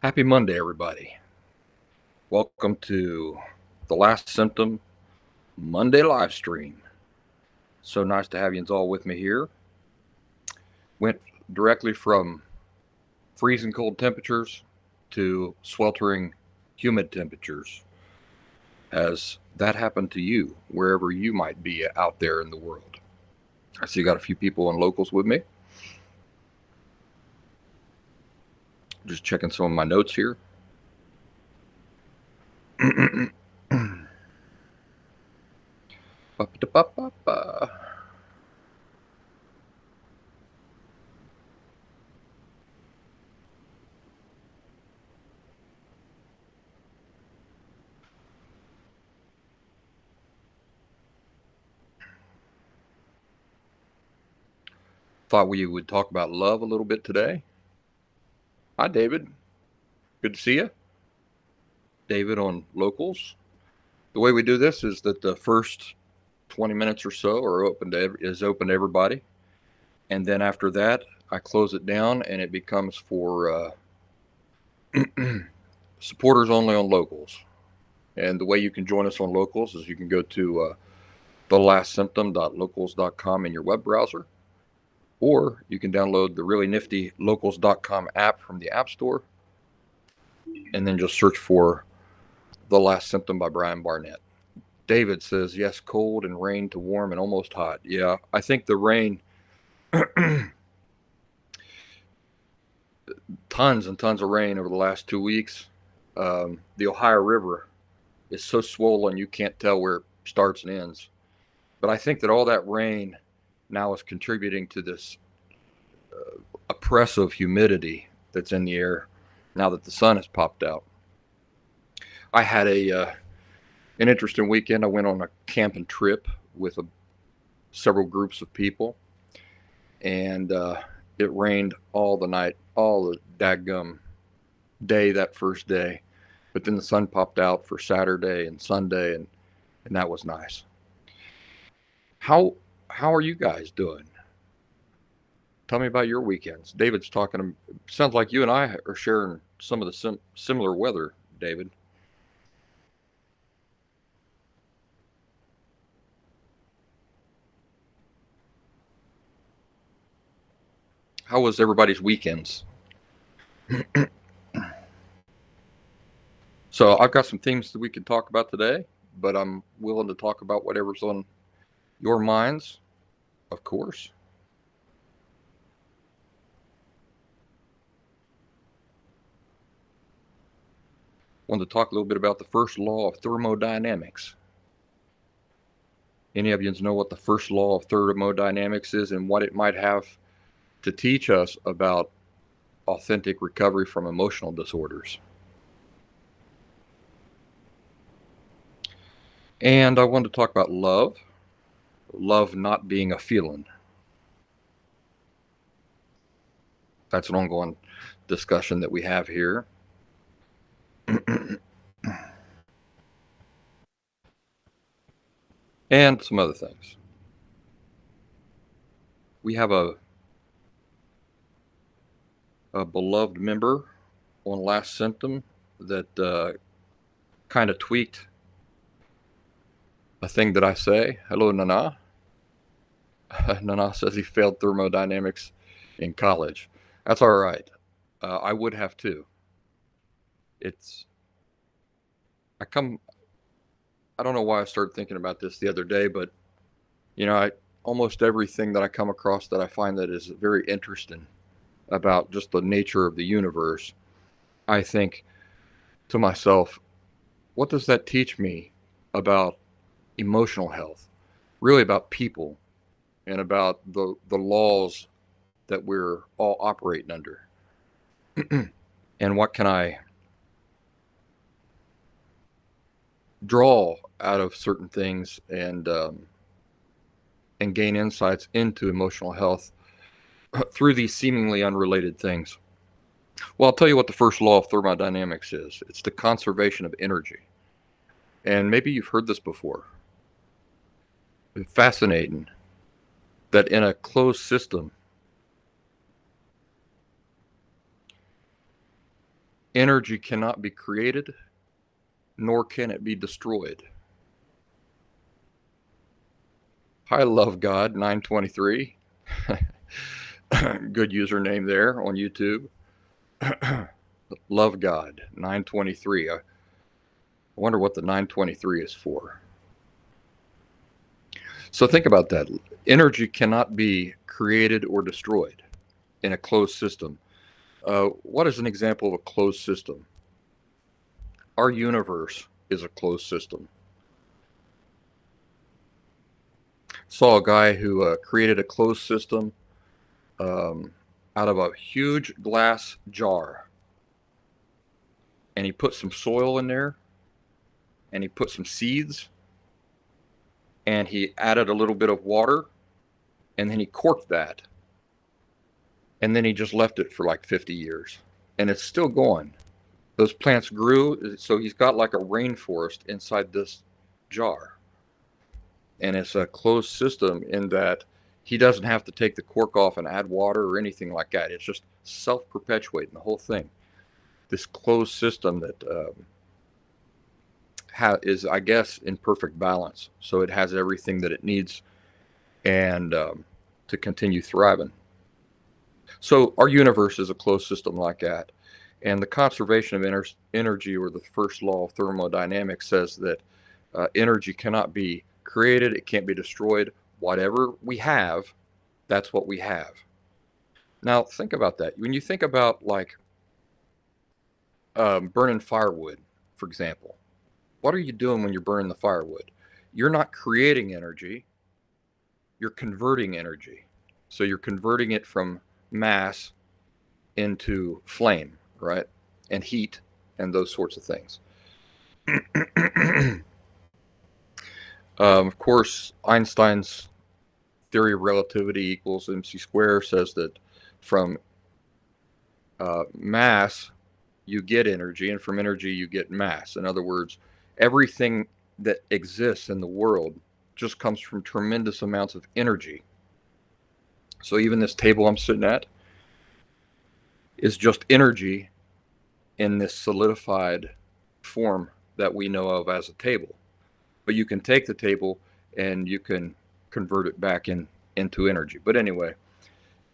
Happy Monday, everybody. Welcome to the Last Symptom Monday live stream. So nice to have you all with me here. Went directly from freezing cold temperatures to sweltering humid temperatures. Has that happened to you, wherever you might be out there in the world? I see you got a few people on locals with me. Just checking some of my notes here. Thought we would talk about love a little bit today. Hi, David. Good to see you. David on locals. The way we do this is that the first 20 minutes or so are open to everybody, and then after that I close it down and it becomes for supporters only on locals. And the way you can join us on locals is you can go to thelastsymptom.locals.com in your web browser, or you can download the really nifty locals.com app from the App Store, and then just search for The Last Symptom by Brian Barnett. David says, yes, cold and rain to warm and almost hot. Yeah, I think the rain, tons and tons of rain over the last 2 weeks. The Ohio River is so swollen you can't tell where it starts and ends. But I think that all that rain now is contributing to this oppressive humidity that's in the air now that the sun has popped out. I had an interesting weekend. I went on a camping trip with several groups of people, and it rained all the night, all the daggum day that first day. But then the sun popped out for Saturday and Sunday, and that was nice. How are you guys doing? Tell me about your weekends. David's talking. Sounds like you and I are sharing some of the similar weather, David. How was everybody's weekends? So I've got some themes that we can talk about today, but I'm willing to talk about whatever's on your minds, of course. Wanted to talk a little bit about the first law of thermodynamics. Any of you know what the first law of thermodynamics is and what it might have to teach us about authentic recovery from emotional disorders? And I wanted to talk about love not being a feeling. That's an ongoing discussion that we have here. And some other things. We have a beloved member on Last Symptom that kind of tweaked a thing that I say. Hello, Nana. Nana says he failed thermodynamics in college. That's all right. I would have too. I don't know why I started thinking about this the other day, but almost everything that I come across that I find that is very interesting about just the nature of the universe, I think to myself, what does that teach me about emotional health? Really about people and about the laws that we're all operating under. And what can I draw out of certain things and gain insights into emotional health through these seemingly unrelated things? Well, I'll tell you what the first law of thermodynamics is. It's the conservation of energy. And maybe you've heard this before. It's fascinating that in a closed system, Energy cannot be created, nor can it be destroyed. Hi, Love God 923. Good username there on YouTube. Love God 923. I wonder what the 923 is for. So think about that. Energy cannot be created or destroyed in a closed system. What is an example of a closed system? Our universe is a closed system. Saw a guy who created a closed system out of a huge glass jar. And he put some soil in there, and he put some seeds, and he added a little bit of water, and then he corked that. And then he just left it for like 50 years. And it's still going. Those plants grew, so he's got like a rainforest inside this jar. And it's a closed system in that he doesn't have to take the cork off and add water or anything like that. It's just self-perpetuating the whole thing. This closed system that is, I guess, in perfect balance. So it has everything that it needs and to continue thriving. So our universe is a closed system like that. And the conservation of energy, or the first law of thermodynamics, says that energy cannot be created, it can't be destroyed. Whatever we have, that's what we have. Now think about that. When you think about like burning firewood, for example, what are you doing when you're burning the firewood? You're not creating energy, you're converting energy. So you're converting it from mass into flame, right? And heat and those sorts of things. Of course, Einstein's theory of relativity equals mc squared says that from mass you get energy, and from energy you get mass. In other words, everything that exists in the world just comes from tremendous amounts of energy. So even this table I'm sitting at is just energy in this solidified form that we know of as a table. But you can take the table and you can convert it back into energy. But anyway,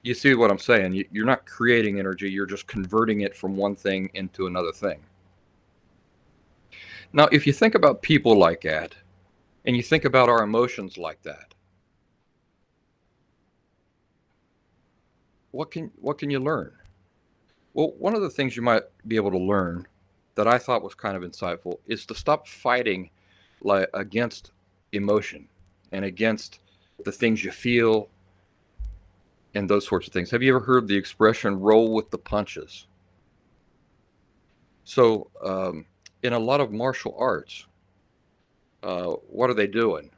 you see what I'm saying? You're not creating energy, you're just converting it from one thing into another thing. Now, if you think about people like that, and you think about our emotions like that, what can you learn? Well, one of the things you might be able to learn that I thought was kind of insightful is to stop fighting against emotion and against the things you feel and those sorts of things. Have you ever heard the expression roll with the punches? So in a lot of martial arts, what are they doing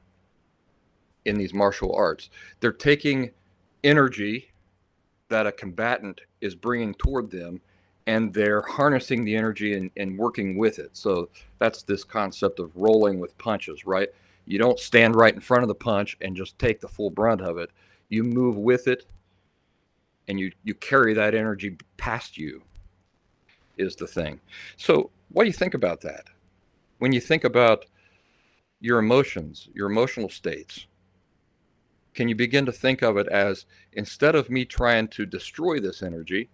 in these martial arts? They're taking energy that a combatant is bringing toward them, and they're harnessing the energy and working with it. So that's this concept of rolling with punches, right? You don't stand right in front of the punch and just take the full brunt of it. You move with it, and you carry that energy past you, is the thing. So what do you think about that? When you think about your emotions, your emotional states, can you begin to think of it as, instead of me trying to destroy this energy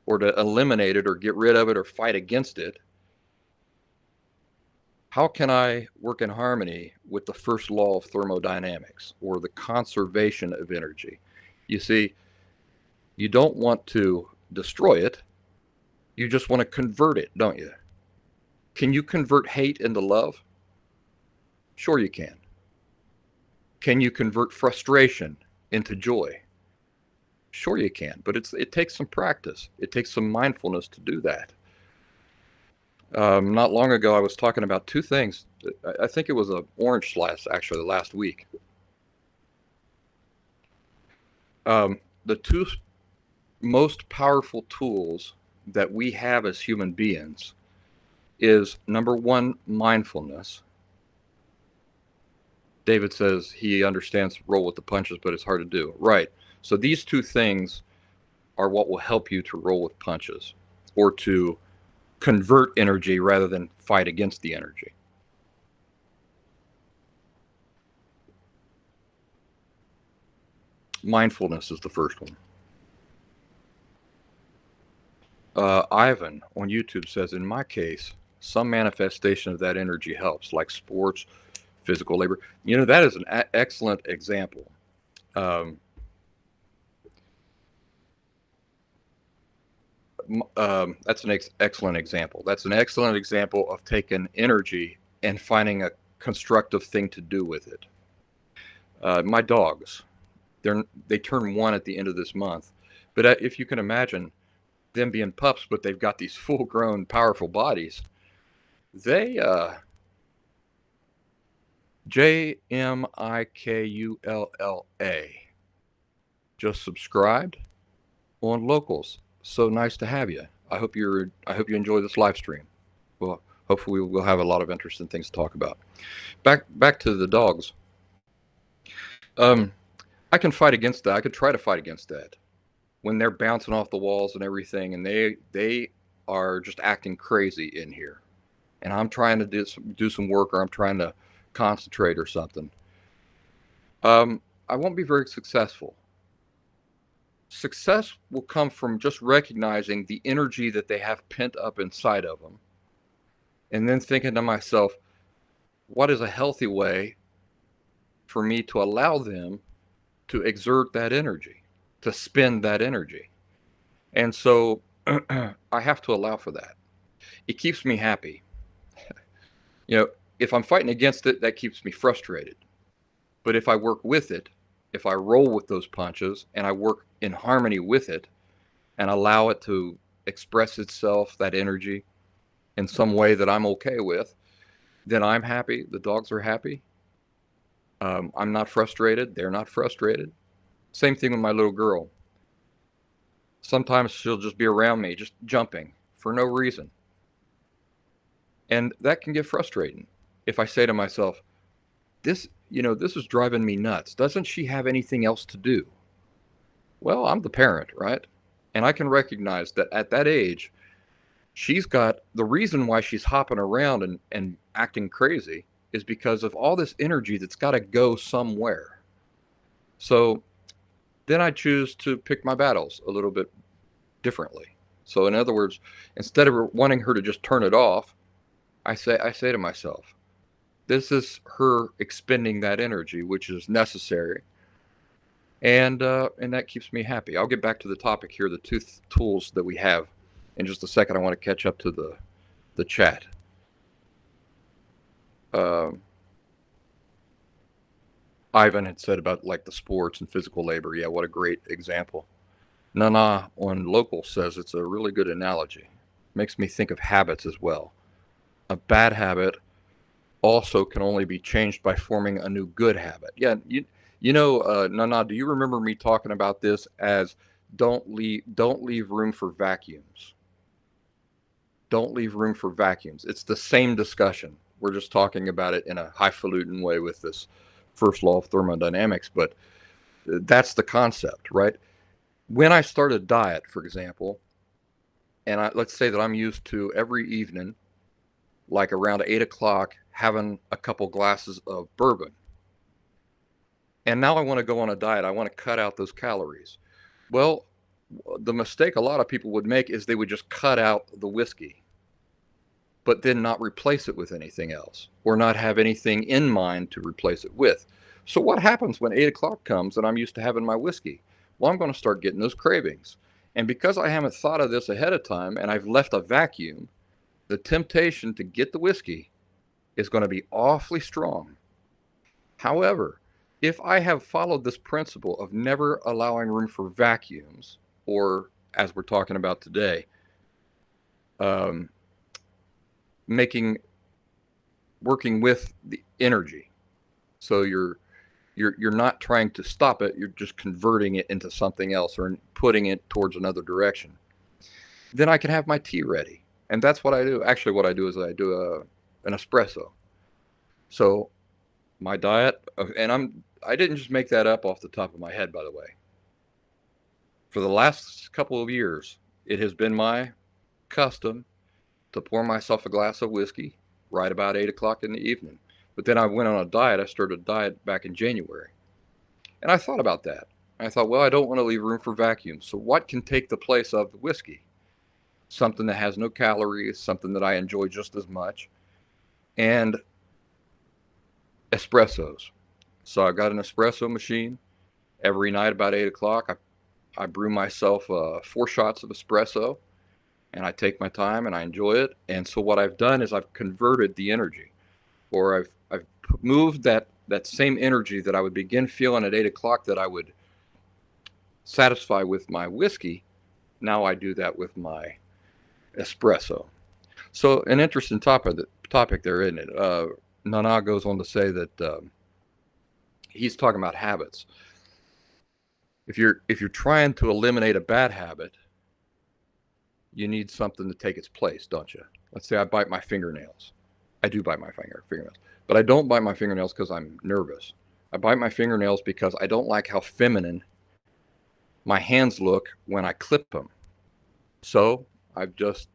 or to eliminate it or get rid of it or fight against it, how can I work in harmony with the first law of thermodynamics, or the conservation of energy? You see, you don't want to destroy it, you just want to convert it, don't you? Can you convert hate into love? Sure you can. Can you convert frustration into joy? Sure you can, but it takes some practice. It takes some mindfulness to do that. Not long ago, I was talking about two things. I think it was an orange slice, actually, last week. The two most powerful tools that we have as human beings is, number one, mindfulness. David says he understands roll with the punches, but it's hard to do. Right. So these two things are what will help you to roll with punches, or to convert energy rather than fight against the energy. Mindfulness is the first one. Ivan on YouTube says, in my case, some manifestation of that energy helps, like sports, physical labor. That is an excellent example. That's an excellent example. That's an excellent example of taking energy and finding a constructive thing to do with it. My dogs, they turn 1 at the end of this month. But if you can imagine them being pups, but they've got these full-grown, powerful bodies, they JMIKULLA just subscribed on Locals. So nice to have you. I hope you enjoy this live stream. Well, hopefully we'll have a lot of interesting things to talk about. Back to the dogs. I can fight against that. I could try to fight against that when they're bouncing off the walls and everything, and they are just acting crazy in here, and I'm trying to do some work, or I'm trying to concentrate or something. I won't be very successful. Success will come from just recognizing the energy that they have pent up inside of them, and then thinking to myself, what is a healthy way for me to allow them to exert that energy, to spend that energy? And so I have to allow for that. It keeps me happy. If I'm fighting against it, that keeps me frustrated. But if I work with it, if I roll with those punches and I work in harmony with it and allow it to express itself, that energy, in some way that I'm okay with, then I'm happy. The dogs are happy. I'm not frustrated. They're not frustrated. Same thing with my little girl. Sometimes she'll just be around me, just jumping for no reason. And that can get frustrating. If I say to myself, this is driving me nuts. Doesn't she have anything else to do? Well, I'm the parent, right? And I can recognize that at that age, she's got the reason why she's hopping around and acting crazy is because of all this energy that's got to go somewhere. So then I choose to pick my battles a little bit differently. So in other words, instead of wanting her to just turn it off, I say to myself, this is her expending that energy, which is necessary. And that keeps me happy. I'll get back to the topic here, the two tools that we have in just a second. I want to catch up to the chat. Ivan had said about like the sports and physical labor. Yeah, what a great example. Nana on Local says it's a really good analogy. Makes me think of habits as well. A bad habit also can only be changed by forming a new good habit. Yeah, Nana, do you remember me talking about this as don't leave room for vacuums? Don't leave room for vacuums. It's the same discussion. We're just talking about it in a highfalutin way with this first law of thermodynamics, but that's the concept, right? When I start a diet, for example, and let's say that I'm used to every evening, like around 8 o'clock, having a couple glasses of bourbon. And now I want to go on a diet. I want to cut out those calories. Well, the mistake a lot of people would make is they would just cut out the whiskey, but then not replace it with anything else, or not have anything in mind to replace it with. So what happens when 8 o'clock comes and I'm used to having my whiskey? Well, I'm going to start getting those cravings. And because I haven't thought of this ahead of time and I've left a vacuum, the temptation to get the whiskey is going to be awfully strong. However, if I have followed this principle of never allowing room for vacuums, or as we're talking about today, working with the energy. So you're not trying to stop it, you're just converting it into something else or putting it towards another direction. Then I can have my tea ready. And that's what I do. Actually, what I do is I do an espresso. So my diet, and I didn't just make that up off the top of my head, by the way. For the last couple of years, it has been my custom to pour myself a glass of whiskey right about 8 o'clock in the evening. But then I went on a diet. I started a diet back in January. And I thought about that. I thought, well, I don't want to leave room for vacuums. So what can take the place of the whiskey? Something that has no calories, something that I enjoy just as much, and espressos. So I got an espresso machine. Every night about 8 o'clock, I brew myself 4 shots of espresso, and I take my time and I enjoy it. And so what I've done is I've converted the energy, or I've moved that same energy that I would begin feeling at 8 o'clock that I would satisfy with my whiskey. Now I do that with my espresso. So an interesting topic there, isn't it? Nana goes on to say that he's talking about habits. If you're trying to eliminate a bad habit, you need something to take its place, don't you? Let's say I bite my fingernails. I do bite my fingernails, but I don't bite my fingernails because I'm nervous. I bite my fingernails because I don't like how feminine my hands look when I clip them. So I just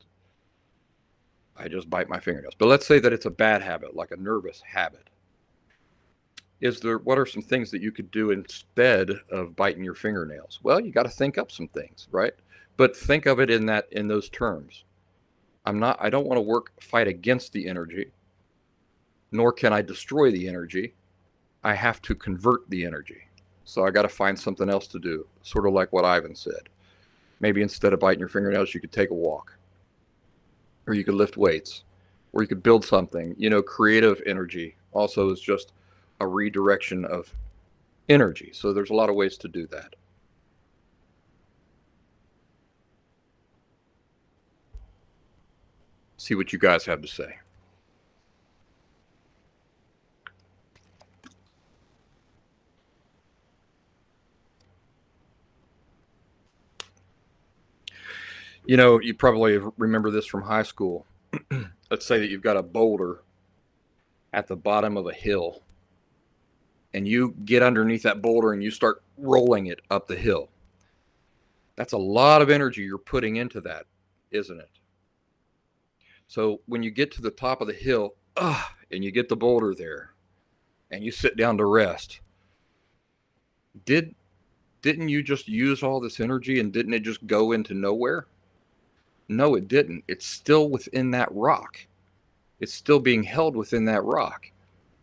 bite my fingernails. But let's say that it's a bad habit, like a nervous habit. What are some things that you could do instead of biting your fingernails? Well, you got to think up some things, right? But think of it in those terms. I don't want to fight against the energy, nor can I destroy the energy. I have to convert the energy. So I got to find something else to do, sort of like what Ivan said. Maybe instead of biting your fingernails, you could take a walk, or you could lift weights, or you could build something. Creative energy also is just a redirection of energy. So there's a lot of ways to do that. See what you guys have to say. You probably remember this from high school. Let's say that you've got a boulder at the bottom of a hill, and you get underneath that boulder and you start rolling it up the hill. That's a lot of energy you're putting into that, isn't it? So when you get to the top of the hill, and you get the boulder there, and you sit down to rest, didn't you just use all this energy, and didn't it just go into nowhere? No, it didn't. It's still within that rock. It's still being held within that rock.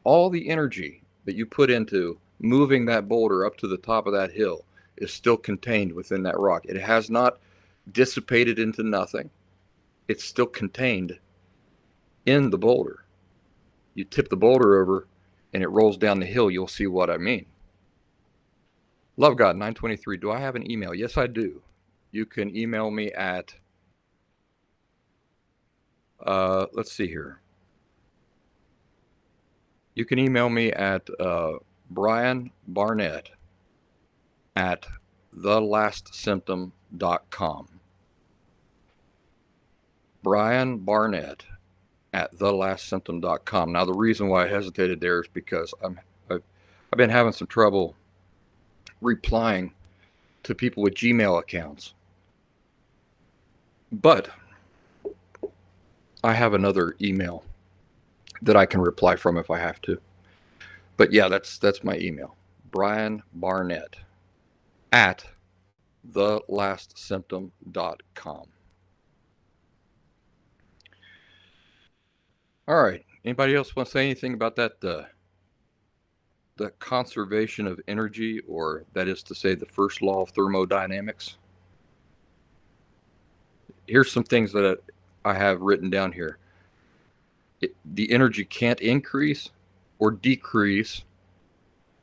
All the energy that you put into moving that boulder up to the top of that hill is still contained within that rock. It has not dissipated into nothing. It's still contained in the boulder. You tip the boulder over and it rolls down the hill, you'll see what I mean. Love God 923. Do I have an email? Yes, I do. You can email me at let's see here. You can email me at Brian Barnett at thelastsymptom.com. Brian Barnett at thelastsymptom.com. Now, the reason why I hesitated there is because I've been having some trouble replying to people with Gmail accounts. But I have another email that I can reply from if I have to. But yeah, that's my email. Brian Barnett at thelastsymptom.com. All right. Anybody else want to say anything about that? The conservation of energy, or that is to say, the first law of thermodynamics. Here's some things that I have written down here. The energy can't increase or decrease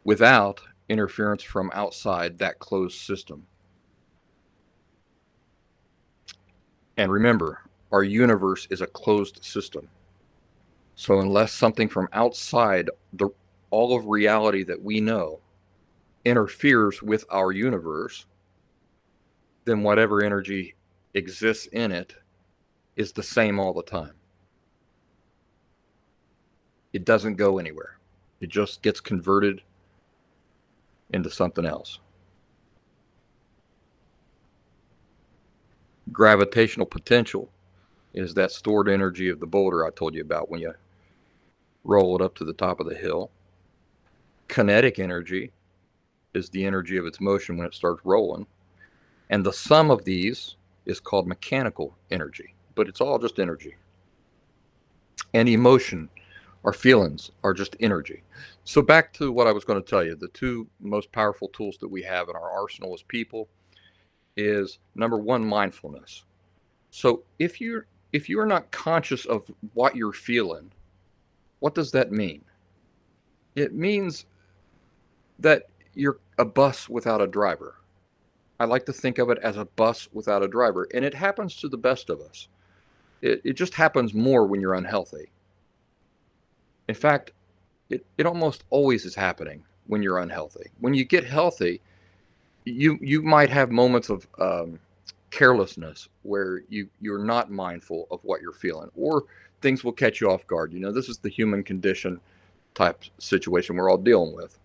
without interference from outside that closed system. And remember, our universe is a closed system. So unless something from outside all of reality that we know interferes with our universe, then whatever energy exists in it is the same all the time. It doesn't go anywhere. It just gets converted into something else. Gravitational potential is that stored energy of the boulder I told you about when you roll it up to the top of the hill. Kinetic energy is the energy of its motion when it starts rolling. And the sum of these is called mechanical energy, but it's all just energy. And emotion, our feelings, are just energy. So back to what I was going to tell you, the two most powerful tools that we have in our arsenal as people is, number one, mindfulness. So if you're not conscious of what you're feeling, what does that mean? It means that you're a bus without a driver. I like to think of it as a bus without a driver, and it happens to the best of us. It just happens more when you're unhealthy. In fact, it almost always is happening when you're unhealthy. When you get healthy, you might have moments of carelessness where you're not mindful of what you're feeling, or things will catch you off guard. This is the human condition type situation we're all dealing with.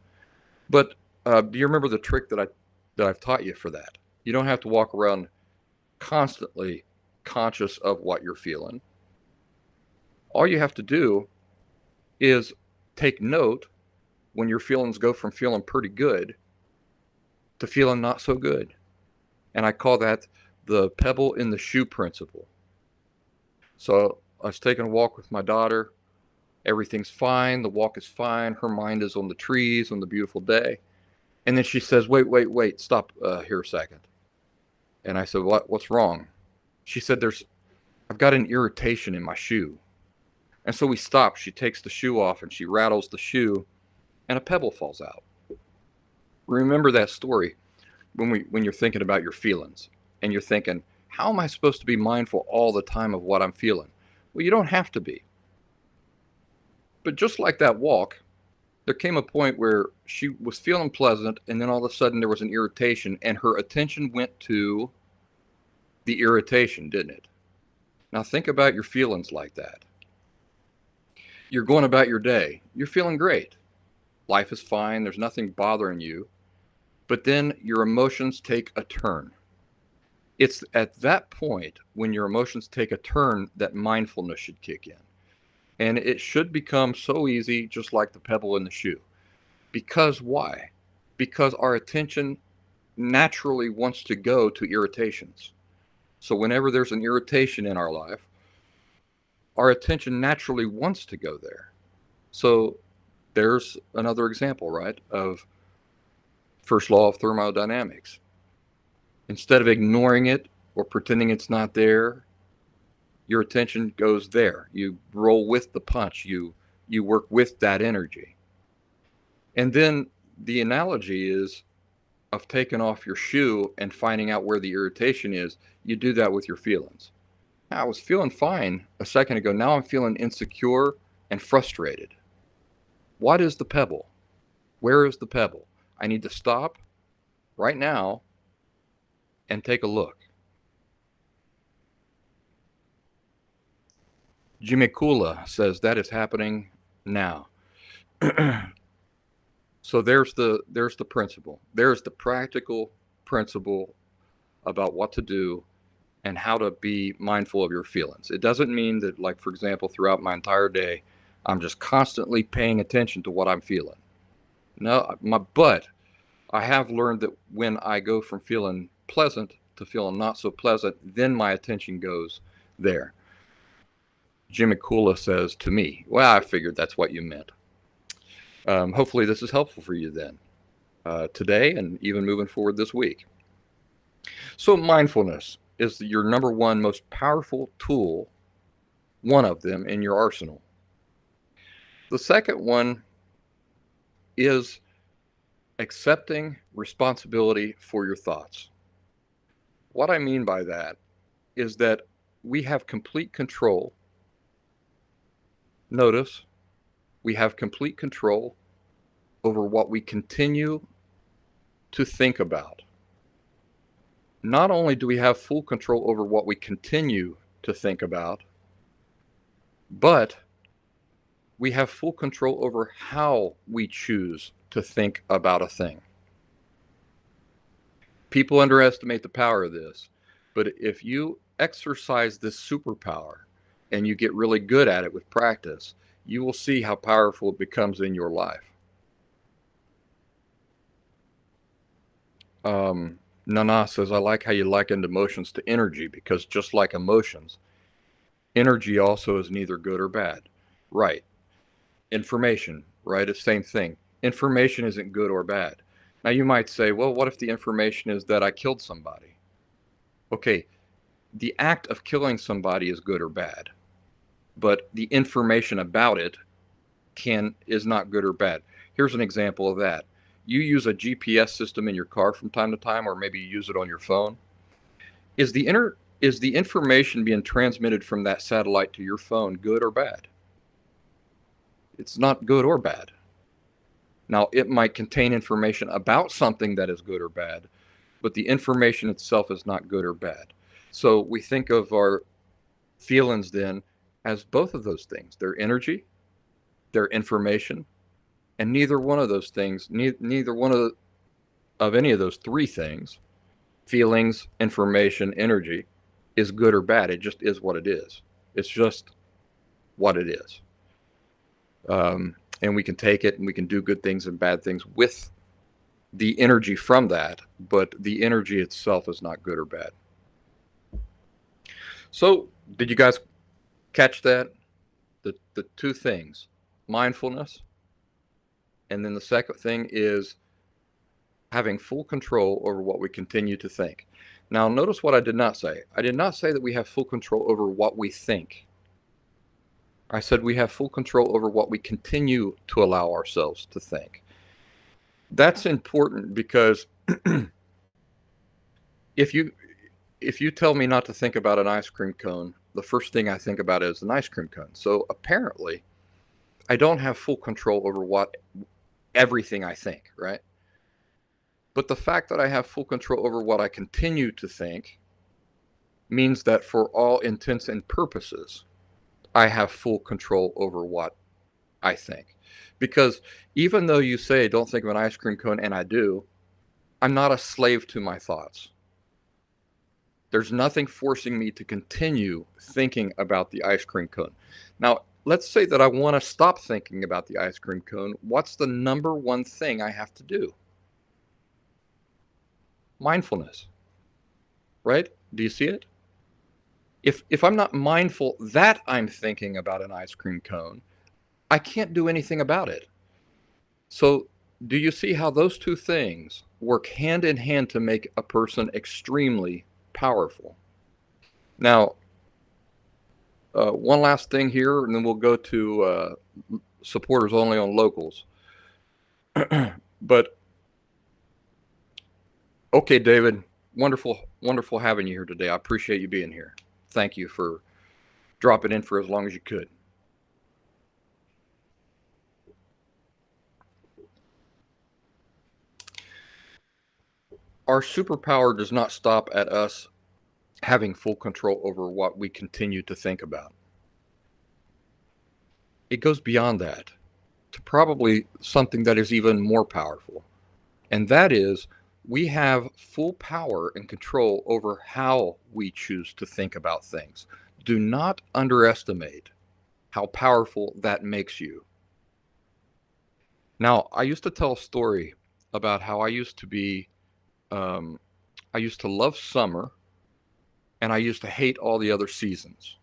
But do you remember the trick that I've taught you for that? You don't have to walk around constantly conscious of what you're feeling. All you have to do is take note when your feelings go from feeling pretty good to feeling not so good. And I call that the pebble in the shoe principle. So I was taking a walk with my daughter. Everything's fine. The walk is fine. Her mind is on the trees, on the beautiful day. And then she says, wait, stop here a second. And I said, what's wrong? She said, I've got an irritation in my shoe. And so we stop. She takes the shoe off and she rattles the shoe, and a pebble falls out. Remember that story when you're thinking about your feelings and you're thinking, how am I supposed to be mindful all the time of what I'm feeling? Well, you don't have to be. But just like that walk, there came a point where she was feeling pleasant, and then all of a sudden there was an irritation, and her attention went to the irritation, didn't it? Now think about your feelings like that. You're going about your day. You're feeling great. Life is fine. There's nothing bothering you. But then your emotions take a turn. It's at that point when your emotions take a turn that mindfulness should kick in. And it should become so easy, just like the pebble in the shoe. Because why? Because our attention naturally wants to go to irritations. So whenever there's an irritation in our life, our attention naturally wants to go there. So there's another example, right, of first law of thermodynamics. Instead of ignoring it or pretending it's not there, your attention goes there. You roll with the punch. You work with that energy. And then the analogy is of taking off your shoe and finding out where the irritation is. You do that with your feelings. I was feeling fine a second ago. Now I'm feeling insecure and frustrated. What is the pebble? Where is the pebble? I need to stop right now and take a look. Jimmy Kula says that is happening now. So there's the principle. There's the practical principle about what to do and how to be mindful of your feelings. It doesn't mean that, like, for example, throughout my entire day, I'm just constantly paying attention to what I'm feeling. No, but I have learned that when I go from feeling pleasant to feeling not so pleasant, then my attention goes there. Jimmy Kula says to me, well, I figured that's what you meant. Hopefully this is helpful for you then, today and even moving forward this week. So mindfulness is your number one most powerful tool, one of them in your arsenal. The second one is accepting responsibility for your thoughts. What I mean by that is that we have complete control. Notice, we have complete control over what we continue to think about. Not only do we have full control over what we continue to think about, but we have full control over how we choose to think about a thing. People underestimate the power of this, but if you exercise this superpower and you get really good at it with practice, you will see how powerful it becomes in your life. Nana says, I like how you likened emotions to energy, because just like emotions, energy also is neither good or bad. Right. Information, right? It's the same thing. Information isn't good or bad. Now you might say, well, what if the information is that I killed somebody? Okay, the act of killing somebody is good or bad, but the information about it is not good or bad. Here's an example of that. You use a GPS system in your car from time to time, or maybe you use it on your phone. Is the information being transmitted from that satellite to your phone good or bad? It's not good or bad. Now, it might contain information about something that is good or bad, but the information itself is not good or bad. So we think of our feelings then as both of those things. They're energy, they're information, and neither one of those things, neither one of any of those three things, feelings, information, energy, is good or bad. It just is what it is. It's just what it is. And we can take it and we can do good things and bad things with the energy from that, but the energy itself is not good or bad. So, did you guys catch that? The two things, mindfulness, and then the second thing is having full control over what we continue to think. Now, notice what I did not say. I did not say that we have full control over what we think. I said we have full control over what we continue to allow ourselves to think. That's important because if you tell me not to think about an ice cream cone, the first thing I think about is an ice cream cone. So apparently, I don't have full control over everything I think, right? But the fact that I have full control over what I continue to think means that for all intents and purposes, I have full control over what I think. Because even though you say don't think of an ice cream cone, and I do, I'm not a slave to my thoughts. There's nothing forcing me to continue thinking about the ice cream cone. Now, let's say that I want to stop thinking about the ice cream cone. What's the number one thing I have to do? Mindfulness, right? Do you see it? If I'm not mindful that I'm thinking about an ice cream cone, I can't do anything about it. So, do you see how those two things work hand in hand to make a person extremely powerful? Now, one last thing here, and then we'll go to supporters only on locals. But okay, David, wonderful having you here today. I appreciate you being here. Thank you for dropping in for as long as you could. Our superpower does not stop at us having full control over what we continue to think about. It goes beyond that to probably something that is even more powerful. And that is, we have full power and control over how we choose to think about things. Do not underestimate how powerful that makes you. Now, I used to tell a story about how I used to love summer and I used to hate all the other seasons.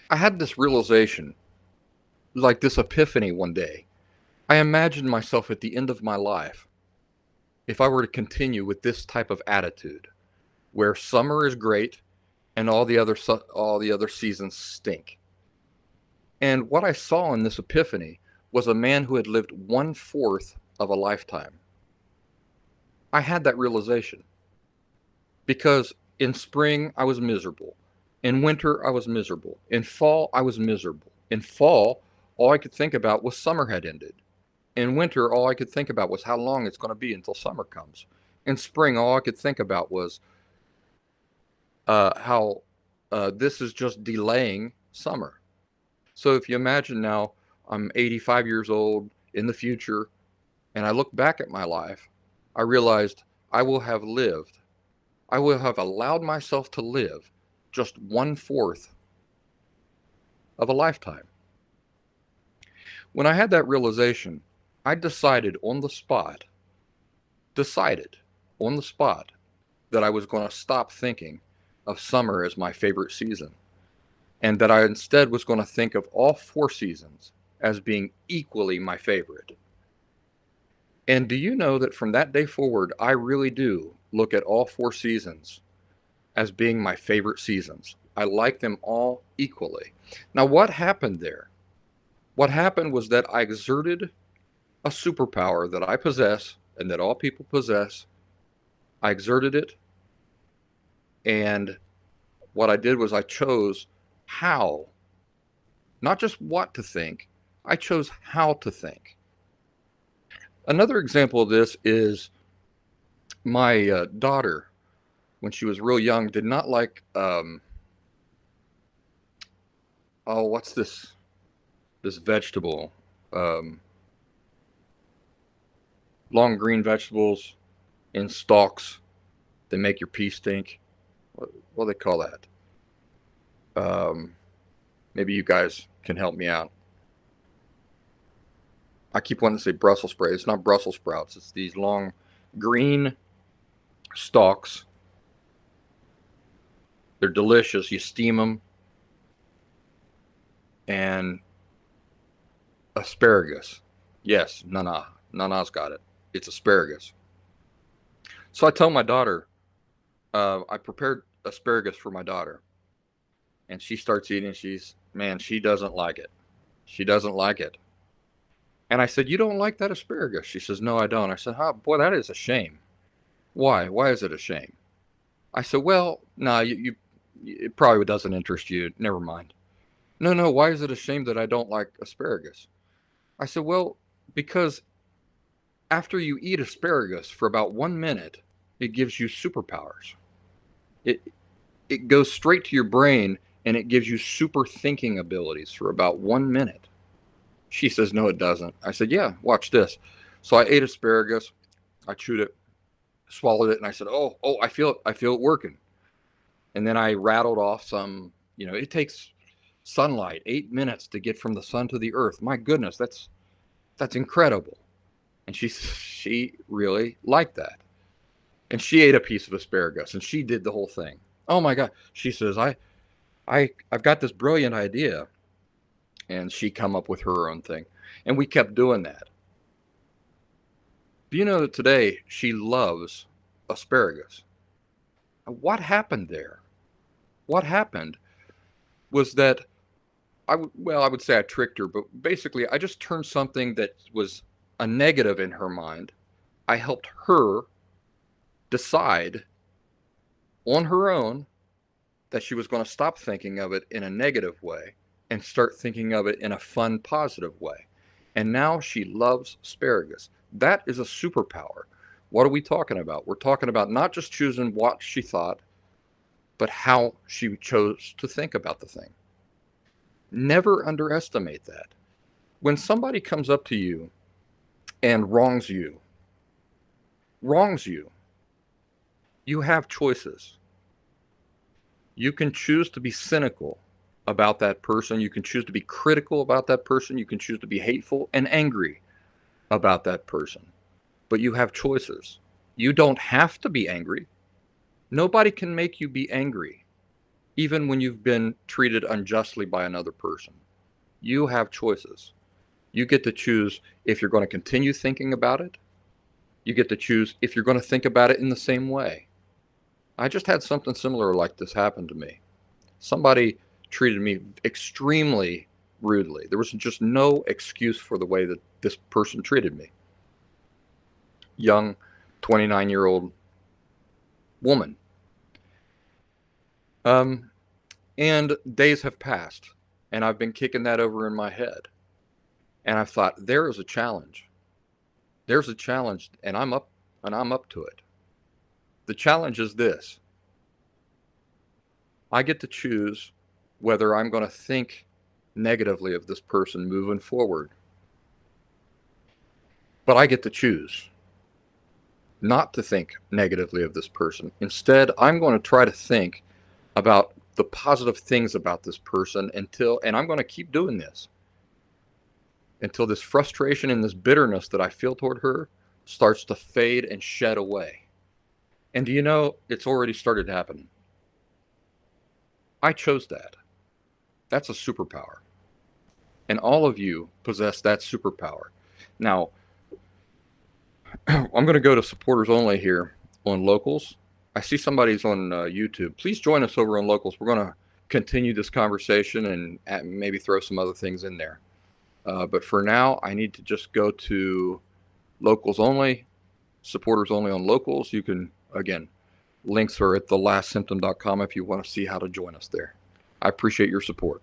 I had this realization, like this epiphany one day. I imagined myself at the end of my life, if I were to continue with this type of attitude, where summer is great and all the other seasons stink. And what I saw in this epiphany was a man who had lived 1/4 of a lifetime. I had that realization because in spring I was miserable. In winter I was miserable. In fall I was miserable. In fall, all I could think about was summer had ended. In winter, all I could think about was how long it's going to be until summer comes. In spring, all I could think about was how this is just delaying summer. So if you imagine now, I'm 85 years old in the future, and I look back at my life, I realized I will have lived I will have allowed myself to live just 1/4 of a lifetime. When I had that realization, I decided on the spot that I was going to stop thinking of summer as my favorite season, and that I instead was going to think of all 4 seasons as being equally my favorite. And do you know that from that day forward, I really do look at all 4 seasons as being my favorite seasons? I like them all equally. Now, what happened there? What happened was that I exerted a superpower that I possess and that all people possess. I exerted it, and what I did was I chose how, not just what to think, I chose how to think. Another example of this is my daughter, when she was real young, did not like, what's this vegetable? Um, Long green vegetables in stalks. They make your pee stink. What do they call that? Maybe you guys can help me out. I keep wanting to say Brussels sprouts. It's not Brussels sprouts. It's these long green stalks. They're delicious. You steam them. And asparagus. Yes, Nana. Nana's got it. It's asparagus. So I tell my daughter, I prepared asparagus for my daughter. And she starts eating. She doesn't like it. She doesn't like it. And I said, "You don't like that asparagus?" She says, "No, I don't." I said, "Oh, boy, that is a shame." "Why? Why is it a shame?" I said, "Well, no, it probably doesn't interest you. Never mind." "No, no, why is it a shame that I don't like asparagus?" I said, "Well, because after you eat asparagus for about 1 minute, it gives you superpowers. It, it goes straight to your brain and it gives you super thinking abilities for about 1 minute." She says, "No, it doesn't." I said, "Yeah, watch this." So I ate asparagus. I chewed it, swallowed it, and I said, "Oh, I feel it. I feel it working." And then I rattled off some, it takes sunlight 8 minutes to get from the sun to the earth. My goodness, that's incredible. And she really liked that. And she ate a piece of asparagus and she did the whole thing. Oh my God. She says, I've got this brilliant idea. And she come up with her own thing. And we kept doing that. Do you know that today she loves asparagus? What happened there? What happened was that I would say I tricked her, but basically I just turned something that was a negative in her mind. I helped her decide on her own that she was going to stop thinking of it in a negative way and start thinking of it in a fun, positive way. And now she loves asparagus. That is a superpower. What are we talking about? We're talking about not just choosing what she thought, but how she chose to think about the thing. Never underestimate that. When somebody comes up to you and wrongs you, you have choices. You can choose to be cynical about that person. You can choose to be critical about that person. You can choose to be hateful and angry about that person. But you have choices. You don't have to be angry. Nobody can make you be angry, even when you've been treated unjustly by another person. You have choices. You get to choose if you're going to continue thinking about it. You get to choose if you're going to think about it in the same way. I just had something similar like this happen to me. Somebody treated me extremely rudely. There was just no excuse for the way that this person treated me. Young, 29-year-old woman. And days have passed, and I've been kicking that over in my head. And I've thought, there is a challenge. There's a challenge, and I'm up to it. The challenge is this. I get to choose whether I'm going to think negatively of this person moving forward. But I get to choose. not to think negatively of this person. Instead, I'm going to try to think about the positive things about this person and I'm going to keep doing this until this frustration and this bitterness that I feel toward her starts to fade and shed away. And do you know, it's already started happening. I chose that. That's a superpower. And all of you possess that superpower. Now, I'm going to go to supporters only here on Locals. I see somebody's on YouTube. Please join us over on Locals. We're going to continue this conversation and maybe throw some other things in there. But for now, I need to just go to Locals only, supporters only on Locals. You can, again, links are at thelastsymptom.com if you want to see how to join us there. I appreciate your support.